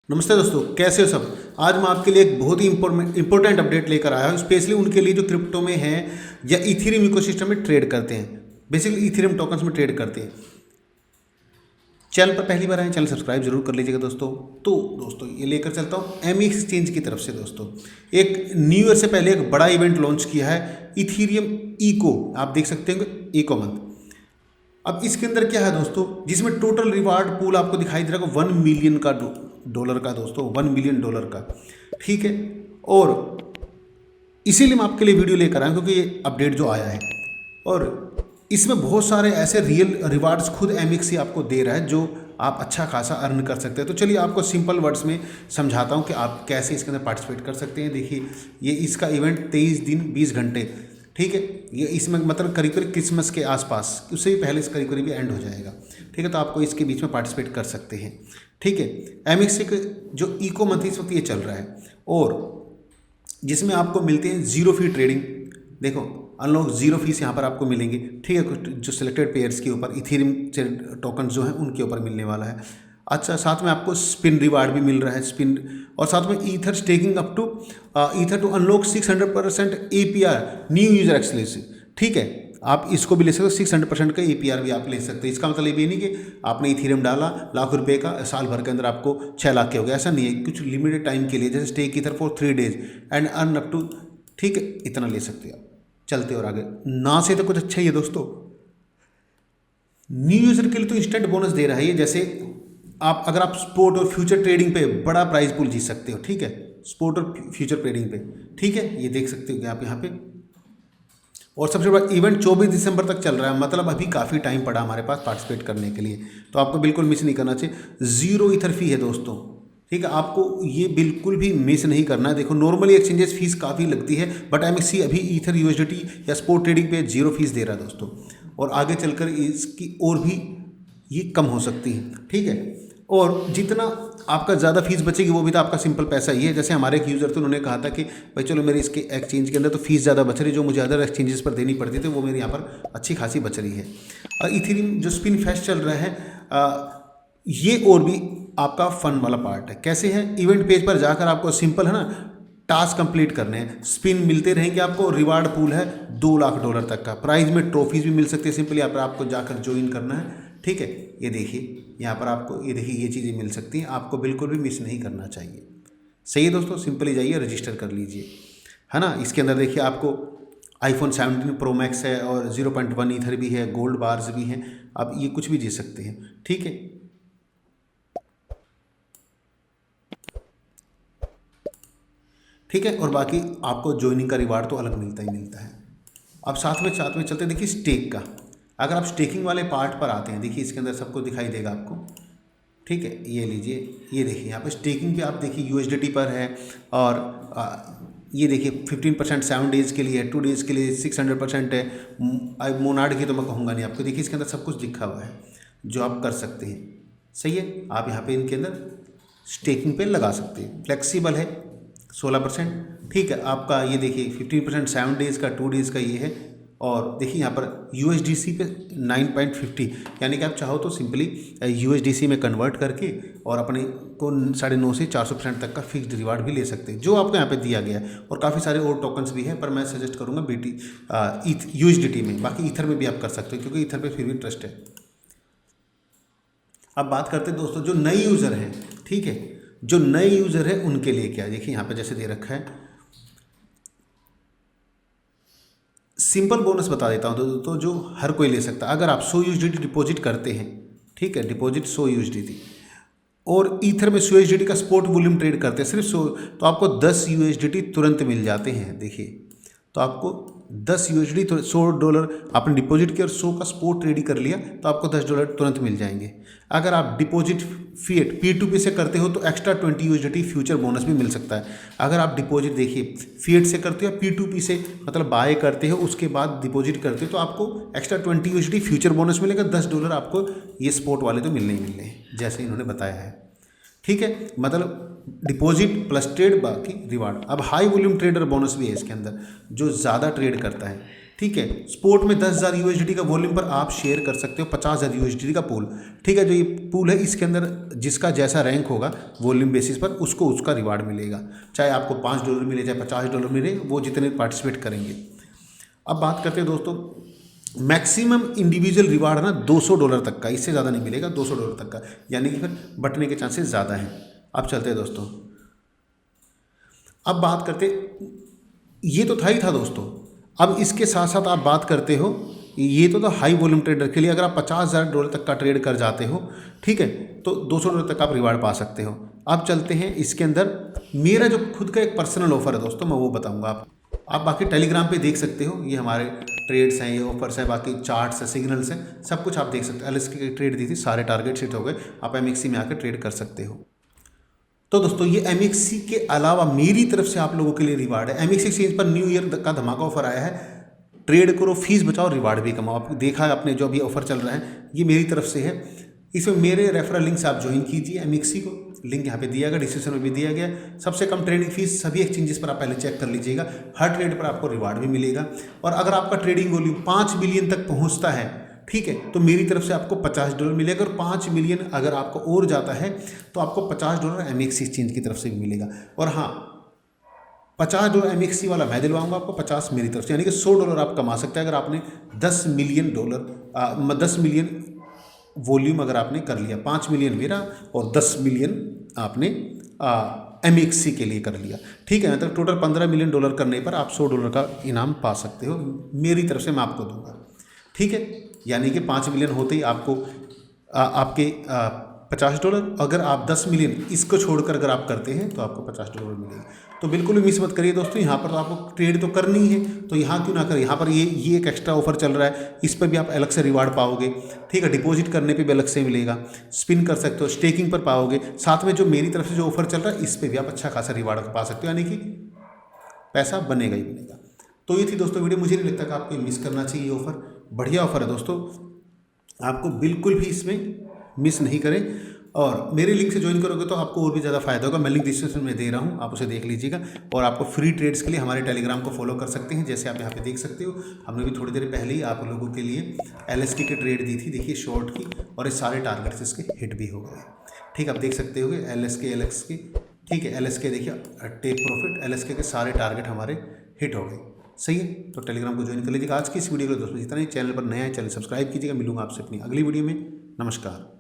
नमस्ते दोस्तों, कैसे हो सब। आज मैं आपके लिए एक बहुत ही इंपॉर्टेंट अपडेट लेकर आया हूँ, स्पेशली उनके लिए जो क्रिप्टो में हैं या इथेरियम इकोसिस्टम में ट्रेड करते हैं, बेसिकली इथेरियम टोकन्स में ट्रेड करते हैं। चैनल पर पहली बार आए, चैनल सब्सक्राइब जरूर कर लीजिएगा दोस्तों। तो दोस्तों ये लेकर चलता हूँ एमएक्स एक्सचेंज की तरफ से। दोस्तों एक न्यू ईयर से पहले एक बड़ा इवेंट लॉन्च किया है इथेरियम इको, आप देख सकते हैं इको मंथ। अब इसके अंदर क्या है दोस्तों, जिसमें टोटल रिवार्ड पूल आपको दिखाई दे रहा है $1 मिलियन का डॉलर का दोस्तों, $1 मिलियन का, ठीक है। और इसीलिए मैं आपके लिए वीडियो लेकर आया क्योंकि ये अपडेट जो आया है और इसमें बहुत सारे ऐसे रियल रिवार्ड्स खुद एमएक्स ही आपको दे रहा है जो आप अच्छा खासा अर्न कर सकते हैं। तो चलिए आपको सिंपल वर्ड्स में समझाता हूँ कि आप कैसे इसके अंदर पार्टिसिपेट कर सकते हैं। देखिए ये इसका इवेंट 23 दिन 20 घंटे, ठीक है। ये इसमें मतलब करीब करीब क्रिसमस के आसपास, उससे भी पहले करीब करीब एंड हो जाएगा, ठीक है। तो आपको इसके बीच में पार्टिसिपेट कर सकते हैं, ठीक है। एमएक्स के जो इको मंथ इस वक्त ये चल रहा है और जिसमें आपको मिलते हैं जीरो फी ट्रेडिंग। देखो अनलॉक जीरो फीस यहाँ पर आपको मिलेंगे, ठीक है। कुछ जो सिलेक्टेड पेयर्स के ऊपर इथेरियम टोकन जो हैं उनके ऊपर मिलने वाला है। अच्छा, साथ में आपको स्पिन रिवार्ड भी मिल रहा है, स्पिन, और साथ में ether staking up to ether two unlock 600% APR new user exclusive, ठीक है। आप इसको भी ले सकते हो, 600% का एपीआर भी आप ले सकते हैं। इसका मतलब ये नहीं कि आपने इथेरियम डाला ₹1,00,000 का, साल भर के अंदर आपको 6 लाख के हो गया, ऐसा नहीं है। कुछ लिमिटेड टाइम के लिए, जैसे stake ether for 3 days and earn up to, ठीक है, इतना ले सकते हो आप। चलते और आगे ना से तो कुछ अच्छा ही है दोस्तों। न्यू यूजर के लिए तो इंस्टेंट बोनस दे रहा है ये, जैसे आप अगर आप स्पोर्ट और फ्यूचर ट्रेडिंग पे बड़ा प्राइस पूल जीत सकते हो, ठीक है। स्पोर्ट और फ्यूचर ट्रेडिंग पे, ठीक है, ये देख सकते हो कि आप यहाँ पे। और सबसे बड़ा इवेंट 24 दिसंबर तक चल रहा है, मतलब अभी काफ़ी टाइम पड़ा हमारे पास पार्टिसिपेट करने के लिए। तो आपको बिल्कुल मिस नहीं करना चाहिए। जीरो ईथर फी है दोस्तों, ठीक है। आपको ये बिल्कुल भी मिस नहीं करना है। देखो नॉर्मली एक्सचेंजेस फीस काफ़ी लगती है, बट एमएक्सी अभी ईथर यूएसडीटी या स्पोर्ट ट्रेडिंग पे जीरो फीस दे रहा है दोस्तों। और आगे चलकर इसकी और भी ये कम हो सकती है, ठीक है। और जितना आपका ज़्यादा फीस बचेगी वो भी तो आपका सिंपल पैसा ही है। जैसे हमारे एक यूज़र थे, उन्होंने कहा था कि भाई चलो मेरे इसके एक्सचेंज के अंदर तो फीस ज़्यादा बच रही है, जो मुझे अदर एक्सचेंजेस पर देनी पड़ती थी वो मेरे यहाँ पर अच्छी खासी बच रही है। और इथेरियम जो स्पिन फेस्ट चल रहा है, ये और भी आपका फन वाला पार्ट है। कैसे है, इवेंट पेज पर जाकर आपको सिंपल है ना टास्क कंप्लीट करने हैं, स्पिन मिलते रहेंगे आपको। रिवार्ड पूल है $2 लाख तक का, प्राइज में ट्रॉफीज भी मिल सकती है। सिंपली यहाँ पर आपको जाकर ज्वाइन करना है, ठीक है। ये देखिए यहाँ पर आपको ये देखिए ये चीज़ें मिल सकती हैं, आपको बिल्कुल भी मिस नहीं करना चाहिए। सही है दोस्तों, सिंपली जाइए रजिस्टर कर लीजिए, है ना। इसके अंदर देखिए आपको iPhone 17 Pro Max है और 0.1 ईथर भी है, गोल्ड बार्स भी हैं। आप ये कुछ भी जीत सकते हैं, ठीक है। ठीक है, और बाकी आपको ज्वाइनिंग का रिवार्ड तो अलग मिलता ही मिलता है। अब साथ में चलते देखिए स्टेक का। अगर आप स्टेकिंग वाले पार्ट पर आते हैं, देखिए इसके अंदर सब कुछ दिखाई देगा आपको, ठीक है। ये लीजिए, ये देखिए यहाँ पर स्टेकिंग पे आप देखिए यूएसडीटी पर है। और ये देखिए 15% 7 डेज़ के लिए है, 2 days के लिए 600% है। मोनार्ड की तो मैं कहूँगा नहीं आपको, देखिए इसके अंदर सब कुछ लिखा हुआ है जो आप कर सकते हैं। सही है, आप यहाँ पे इनके अंदर स्टेकिंग पे लगा सकते हैं। फ्लेक्सिबल है 16%, ठीक है। आपका ये देखिए 15% 7 days का, 2 days का ये है। और देखिए यहाँ पर यूएसडीसी पे 9.50, यानी कि आप चाहो तो सिंपली यूएसडीसी में कन्वर्ट करके और अपने को 9.5 से 400% तक का फिक्स्ड रिवार्ड भी ले सकते हैं, जो आपको यहाँ पे दिया गया है। और काफ़ी सारे और टोकन्स भी हैं, पर मैं सजेस्ट करूँगा यूएसडीटी में। बाकी ईथर में भी आप कर सकते हो क्योंकि ईथर पे फिर भी ट्रस्ट है। अब बात करते हैं दोस्तों जो नए यूज़र हैं, ठीक है। जो नए यूज़र है उनके लिए क्या, देखिए यहाँ पे जैसे दे रखा है, सिंपल बोनस बता देता हूँ तो जो हर कोई ले सकता है। अगर आप 100 यूएसडीटी डिपॉजिट करते हैं, ठीक है, डिपॉजिट 100 यूएसडीटी, और ईथर में 100 यूएसडीटी का स्पॉट वॉल्यूम ट्रेड करते हैं सिर्फ 100, तो आपको 10 यूएसडीटी तुरंत मिल जाते हैं। देखिए तो आपको 10 यूएसडी तो $100 आपने डिपॉजिट किया और 100 का स्पॉट ट्रेडिंग कर लिया तो आपको $10 तुरंत मिल जाएंगे। अगर आप डिपॉजिट फिएट P2P से करते हो तो एक्स्ट्रा 20 यूएसडी फ्यूचर बोनस भी मिल सकता है। अगर आप डिपॉजिट देखिए फिएट से करते हो या P2P से मतलब बाय करते हो उसके बाद डिपॉजिट करते हो तो आपको एक्स्ट्रा 20 यूएसडी फ्यूचर बोनस मिलेगा। $10 आपको ये स्पॉट वाले तो मिलने ही मिलने हैं जैसे इन्होंने बताया है, ठीक है। मतलब डिपॉजिट प्लस ट्रेड बाकी रिवार्ड। अब हाई वॉल्यूम ट्रेडर बोनस भी है इसके अंदर, जो ज़्यादा ट्रेड करता है, ठीक है। स्पोर्ट में 10,000 USDT का वॉल्यूम पर आप शेयर कर सकते हो 50,000 USDT का पूल। ठीक है, जो ये पूल है इसके अंदर जिसका जैसा रैंक होगा वॉल्यूम बेसिस पर उसको उसका रिवार्ड मिलेगा, चाहे आपको $5 मिले चाहे $50 मिले, वो जितने पार्टिसिपेट करेंगे। अब बात करते हैं दोस्तों, मैक्सिमम इंडिविजुअल रिवार्ड ना $200 तक का, इससे ज़्यादा नहीं मिलेगा, $200 तक का, यानी कि फिर बटने के चांसेस ज़्यादा हैं। अब चलते हैं दोस्तों, अब बात करते, ये तो था ही था दोस्तों। अब इसके साथ साथ आप बात करते हो, ये तो हाई वॉल्यूम ट्रेडर के लिए, अगर आप $50,000 तक का ट्रेड कर जाते हो, ठीक है, तो $200 तक आप रिवार्ड पा सकते हो। अब चलते हैं इसके अंदर, मेरा जो खुद का एक पर्सनल ऑफर है दोस्तों, मैं वो बताऊंगा आप बाकी टेलीग्राम पे देख सकते हो, ये हमारे ट्रेड्स हैं, ये ऑफर्स हैं, बाकी चार्ट्स हैं, सिग्नल्स हैं, सब कुछ आप देख सकते हो। LSK की ट्रेड दी थी, सारे टारगेट हिट हो गए, आप MXC में आकर ट्रेड कर सकते हो। तो दोस्तों ये MXC के अलावा मेरी तरफ से आप लोगों के लिए रिवार्ड है। MXC एक्सचेंज पर न्यू ईयर का धमाका ऑफर आया है, ट्रेड करो, फीस बचाओ, रिवार्ड भी कमाओ। आप देखा है आपने, जो अभी ऑफर चल रहा है ये मेरी तरफ से है। इसमें मेरे रेफरल लिंक से आप ज्वाइन कीजिए MXC को, लिंक यहाँ पे दिया गया, डिस्क्रिप्शन में भी दिया गया। सबसे कम ट्रेडिंग फीस सभी एक्सचेंजेस पर आप पहले चेक कर लीजिएगा, हर ट्रेड पर आपको रिवार्ड भी मिलेगा। और अगर आपका ट्रेडिंग वॉल्यूम 5 बिलियन तक पहुँचता है, ठीक है, तो मेरी तरफ से आपको $50 मिलेगा। और 5 मिलियन अगर आपको और जाता है तो आपको $50 MXC एक्सचेंज की तरफ से भी मिलेगा। और हाँ, $50 MXC वाला मैं दिलवाऊंगा आपको, 50 मेरी तरफ से, यानी कि $100 आप कमा सकते हैं अगर आपने $10 मिलियन वॉल्यूम अगर आपने कर लिया। 5 मिलियन मेरा और 10 मिलियन आपने MXC के लिए कर लिया, ठीक है। मतलब टोटल $15 मिलियन करने पर आप $100 का इनाम पा सकते हो, मेरी तरफ से मैं आपको दूंगा, ठीक है। यानी कि 5 मिलियन होते ही आपको आपके $50, अगर आप 10 मिलियन इसको छोड़कर अगर आप करते हैं तो आपको $50 मिलेगा। तो बिल्कुल भी मिस मत करिए दोस्तों, यहाँ पर तो आपको ट्रेड तो करनी है, तो यहाँ क्यों ना करें। यहाँ पर ये एक एक्स्ट्रा ऑफर चल रहा है, इस पर भी आप अलग से रिवार्ड पाओगे, ठीक है। डिपॉजिट करने पे भी अलग से मिलेगा, स्पिन कर सकते हो, स्टेकिंग पर पाओगे, साथ में जो मेरी तरफ से जो ऑफर चल रहा है इस पर भी आप अच्छा खासा रिवार्ड पा सकते हो, यानी कि पैसा बनेगा ही बनेगा। तो ये थी दोस्तों वीडियो, मुझे नहीं लगता कि आपको मिस करना चाहिए ऑफर, बढ़िया ऑफर है दोस्तों, आपको बिल्कुल भी इसमें मिस नहीं करें। और मेरे लिंक से ज्वाइन करोगे तो आपको और भी ज़्यादा फायदा होगा, मैं लिंक डिस्क्रिप्शन में दे रहा हूँ, आप उसे देख लीजिएगा। और आपको फ्री ट्रेड्स के लिए हमारे टेलीग्राम को फॉलो कर सकते हैं, जैसे आप यहाँ पे देख सकते हो, हमने भी थोड़ी देर पहले ही आप लोगों के लिए LSK की ट्रेड दी थी, देखिए शॉर्ट की, और ये सारे टारगेट्स इसके हिट भी हो गए, ठीक है। आप देख सकते हो LSK, ठीक है, LSK देखिए टेक प्रॉफिट, LSK के सारे टारगेट हमारे हिट हो गए, सही है। तो टेलीग्राम को ज्वाइन कर लीजिएगा। आज की इस वीडियो को दोस्तों जितना ही चैनल पर नया है चैनल सब्सक्राइब कीजिएगा। मिलूंगा आपसे अपनी अगली वीडियो में, नमस्कार।